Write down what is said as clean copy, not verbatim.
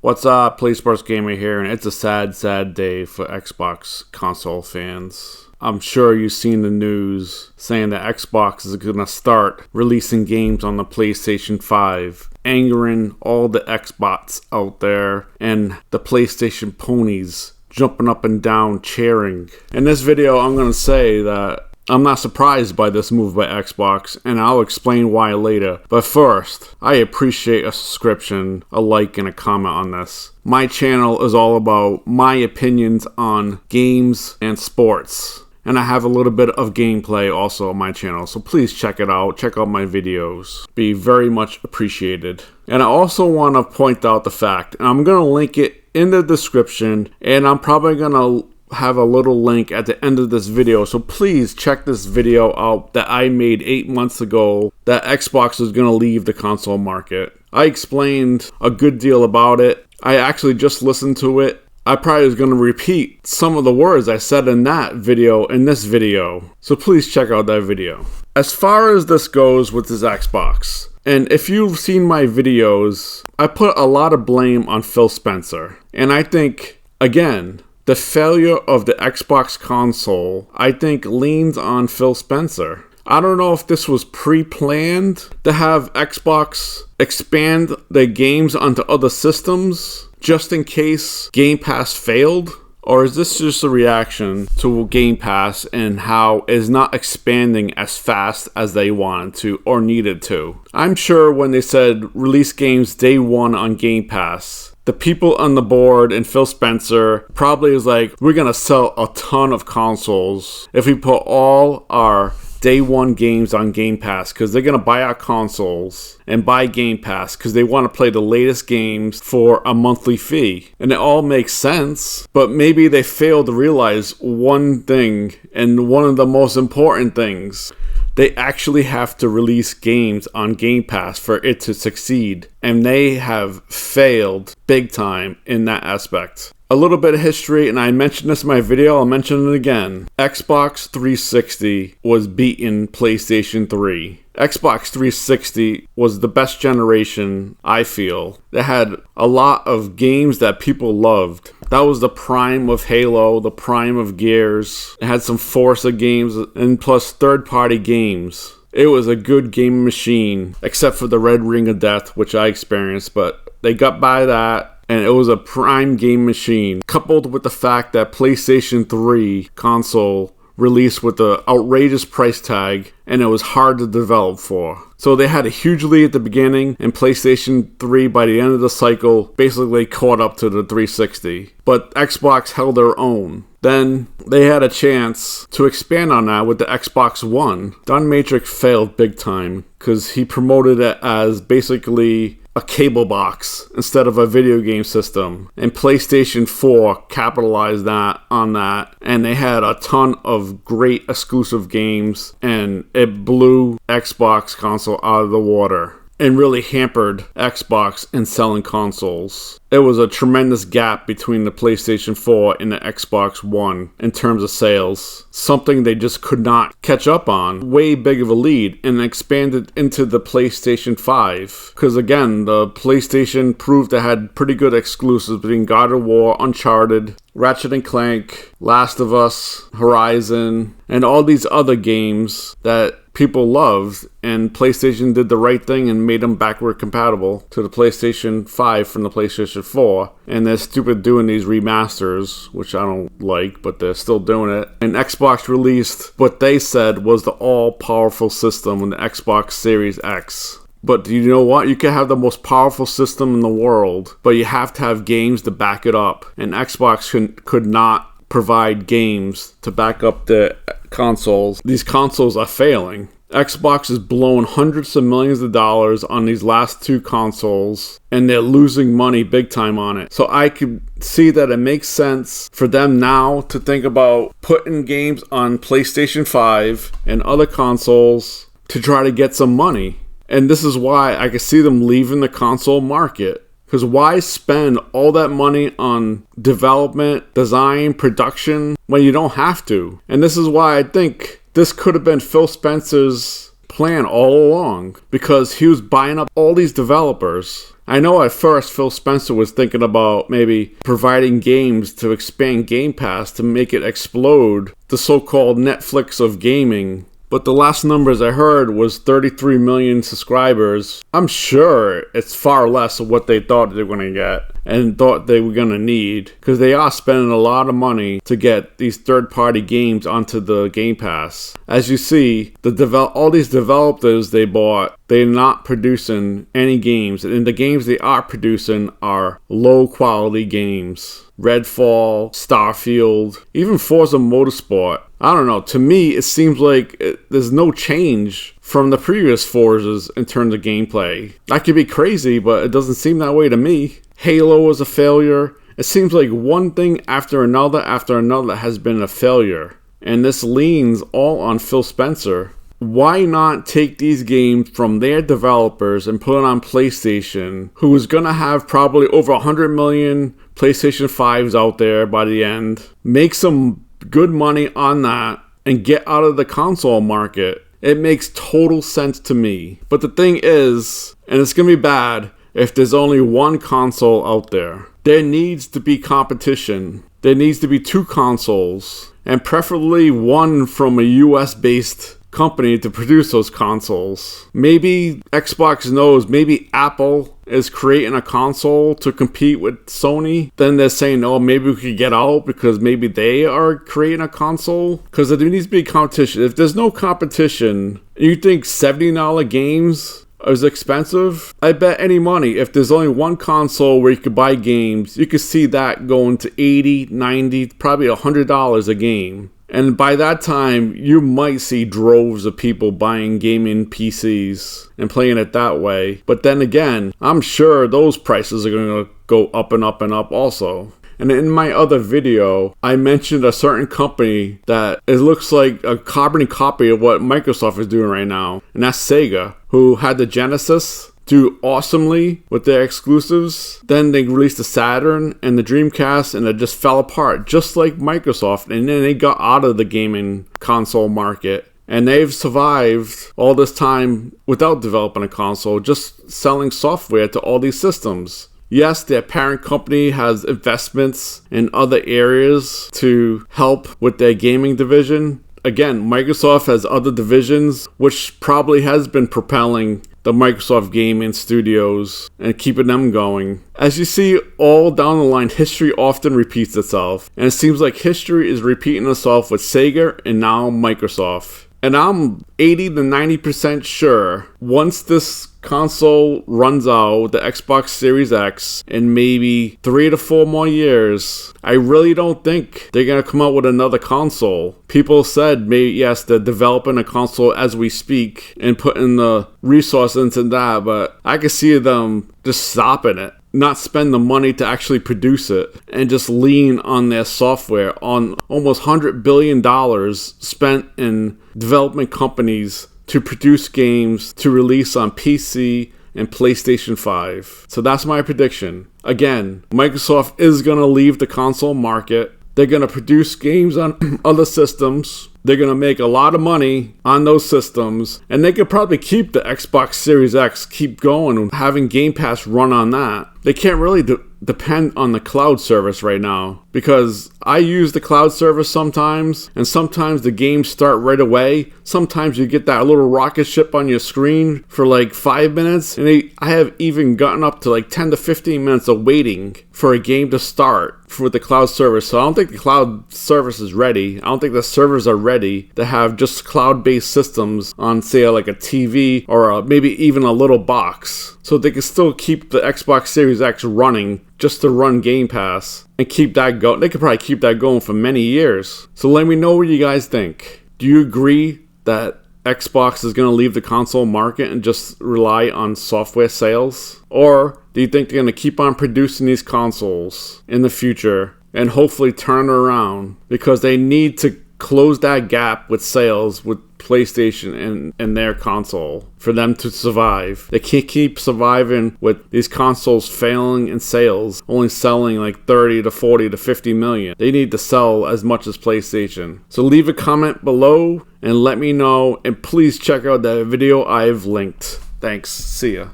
What's up, Play Sports Gamer here, and it's a sad, sad day for Xbox console fans. I'm sure you've seen the news saying that Xbox is going to start releasing games on the PlayStation 5, angering all the Xbots out there and the PlayStation ponies jumping up and down cheering. In this video, I'm going to say that I'm not surprised by this move by Xbox, and I'll explain why later. But first, I appreciate a subscription, a like, and a comment on this. My channel is all about my opinions on games and sports. And I have a little bit of gameplay also on my channel, so please check it out. Check out my videos. Be very much appreciated. And I also want to point out the fact, and I'm going to link it in the description, and I'm probably going to have a little link at the end of this video, so please check this video out that I made 8 months ago that Xbox is going to leave the console market. I explained a good deal about it. I actually just listened to it. I probably was going to repeat some of the words I said in that video in this video, so please check out that video. As far as this goes with this Xbox, and if you've seen my videos, I put a lot of blame on Phil Spencer, and I think, again, the failure of the Xbox console, I think, leans on Phil Spencer. I don't know if this was pre-planned to have Xbox expand their games onto other systems just in case Game Pass failed, or is this just a reaction to Game Pass and how it's not expanding as fast as they wanted to or needed to? I'm sure when they said release games day one on Game Pass, the people on the board and Phil Spencer probably was like, we're going to sell a ton of consoles if we put all our day one games on Game Pass, because they're going to buy our consoles and buy Game Pass because they want to play the latest games for a monthly fee. And it all makes sense, but maybe they failed to realize one thing, and one of the most important things. They actually have to release games on Game Pass for it to succeed, and they have failed big time in that aspect. A little bit of history, and I mentioned this in my video, I'll mention it again. Xbox 360 was beating PlayStation 3. Xbox 360 was the best generation, I feel. It had a lot of games that people loved. That was the prime of Halo, the prime of Gears. It had some Forza games, and plus third-party games. It was a good game machine, except for the Red Ring of Death, which I experienced, but they got by that. And it was a prime game machine, coupled with the fact that PlayStation 3 console released with the outrageous price tag, and it was hard to develop for. So they had a huge lead at the beginning, and PlayStation 3 by the end of the cycle basically caught up to the 360. But Xbox held their own. Then they had a chance to expand on that with the Xbox One. Don Matrix failed big time because he promoted it as basically a cable box instead of a video game system, and PlayStation 4 capitalized on that, and they had a ton of great exclusive games, and it blew Xbox console out of the water and really hampered Xbox in selling consoles. It was a tremendous gap between the PlayStation 4 and the Xbox One in terms of sales. Something they just could not catch up on. Way big of a lead, and expanded into the PlayStation 5. Because again, the PlayStation proved it had pretty good exclusives between God of War, Uncharted, Ratchet & Clank, Last of Us, Horizon, and all these other games that people loved, and PlayStation did the right thing and made them backward compatible to the PlayStation 5 from the PlayStation 4. And they're stupid doing these remasters, which I don't like, but they're still doing it. And Xbox released what they said was the all-powerful system in the Xbox Series X. But you know what? You can have the most powerful system in the world, but you have to have games to back it up. And Xbox could not provide games to back up the consoles. These consoles are failing. Xbox is blowing hundreds of millions of dollars on these last two consoles, and they're losing money big time on it. So I could see that it makes sense for them now to think about putting games on PlayStation 5 and other consoles to try to get some money. And this is why I could see them leaving the console market. Because why spend all that money on development, design, production when you don't have to? And this is why I think this could have been Phil Spencer's plan all along because he was buying up all these developers. I know at first Phil Spencer was thinking about maybe providing games to expand Game Pass to make it explode, the so-called Netflix of gaming. But the last numbers I heard was 33 million subscribers. I'm sure it's far less of what they thought they were going to get and thought they were going to need, because they are spending a lot of money to get these third-party games onto the Game Pass. As you see, all these developers they bought, they're not producing any games, and the games they are producing are low-quality games. Redfall, Starfield, even Forza Motorsport. I don't know. To me, it seems like there's no change from the previous Forzas in terms of gameplay. I could be crazy, but it doesn't seem that way to me. Halo was a failure. It seems like one thing after another has been a failure. And this leans all on Phil Spencer. Why not take these games from their developers and put it on PlayStation, who is going to have probably over 100 million PlayStation 5s out there by the end, make some good money on that, and get out of the console market? It makes total sense to me. But the thing is, and it's going to be bad if there's only one console out there. There needs to be competition. There needs to be two consoles, and preferably one from a US-based company to produce those consoles. Maybe Xbox knows, maybe Apple is creating a console to compete with Sony. Then they're saying, oh, maybe we could get out because maybe they are creating a console. Because there needs to be competition. If there's no competition, you think $70 games is expensive? I bet any money, if there's only one console where you could buy games, you could see that going to $80, $90, probably $100 a game. And by that time, you might see droves of people buying gaming PCs and playing it that way. But then again, I'm sure those prices are going to go up and up and up also. And in my other video, I mentioned a certain company that it looks like a carbon copy of what Microsoft is doing right now. And that's Sega, who had the Genesis do awesomely with their exclusives. Then they released the Saturn and the Dreamcast, and it just fell apart, just like Microsoft. And then they got out of the gaming console market. And they've survived all this time without developing a console, just selling software to all these systems. Yes, their parent company has investments in other areas to help with their gaming division. Again, Microsoft has other divisions, which probably has been propelling the Microsoft gaming studios and keeping them going. As you see all down the line, history often repeats itself. And it seems like history is repeating itself with Sega and now Microsoft. And I'm 80 to 90% sure once this console runs out, the Xbox Series X, in maybe 3 to 4 more years, I really don't think they're going to come out with another console. People said, maybe yes, they're developing a console as we speak and putting the resources into that, but I could see them just stopping it. Not spend the money to actually produce it and just lean on their software, on almost $100 billion spent in development companies to produce games to release on PC and PlayStation 5. So that's my prediction. Again, Microsoft is going to leave the console market. They're going to produce games on other systems. They're going to make a lot of money on those systems. And they could probably keep the Xbox Series X, keep going and having Game Pass run on that. They can't really depend on the cloud service right now, because I use the cloud service sometimes, and sometimes the games start right away. Sometimes you get that little rocket ship on your screen for like 5 minutes, and I have even gotten up to like 10 to 15 minutes of waiting for a game to start for the cloud service. So I don't think the cloud service is ready. I don't think the servers are ready to have just cloud-based systems on, say, like a TV or maybe even a little box. So they can still keep the Xbox Series X running just to run Game Pass and keep that going. They could probably keep that going for many years. So let me know what you guys think. Do you agree that Xbox is going to leave the console market and just rely on software sales? Or do you think they're going to keep on producing these consoles in the future and hopefully turn around, because they need to close that gap with sales with PlayStation and their console for them to survive. They can't keep surviving with these consoles failing in sales, only selling like 30 to 40 to 50 million. They need to sell as much as PlayStation. So leave a comment below and let me know, and please check out that video I've linked. Thanks. See ya.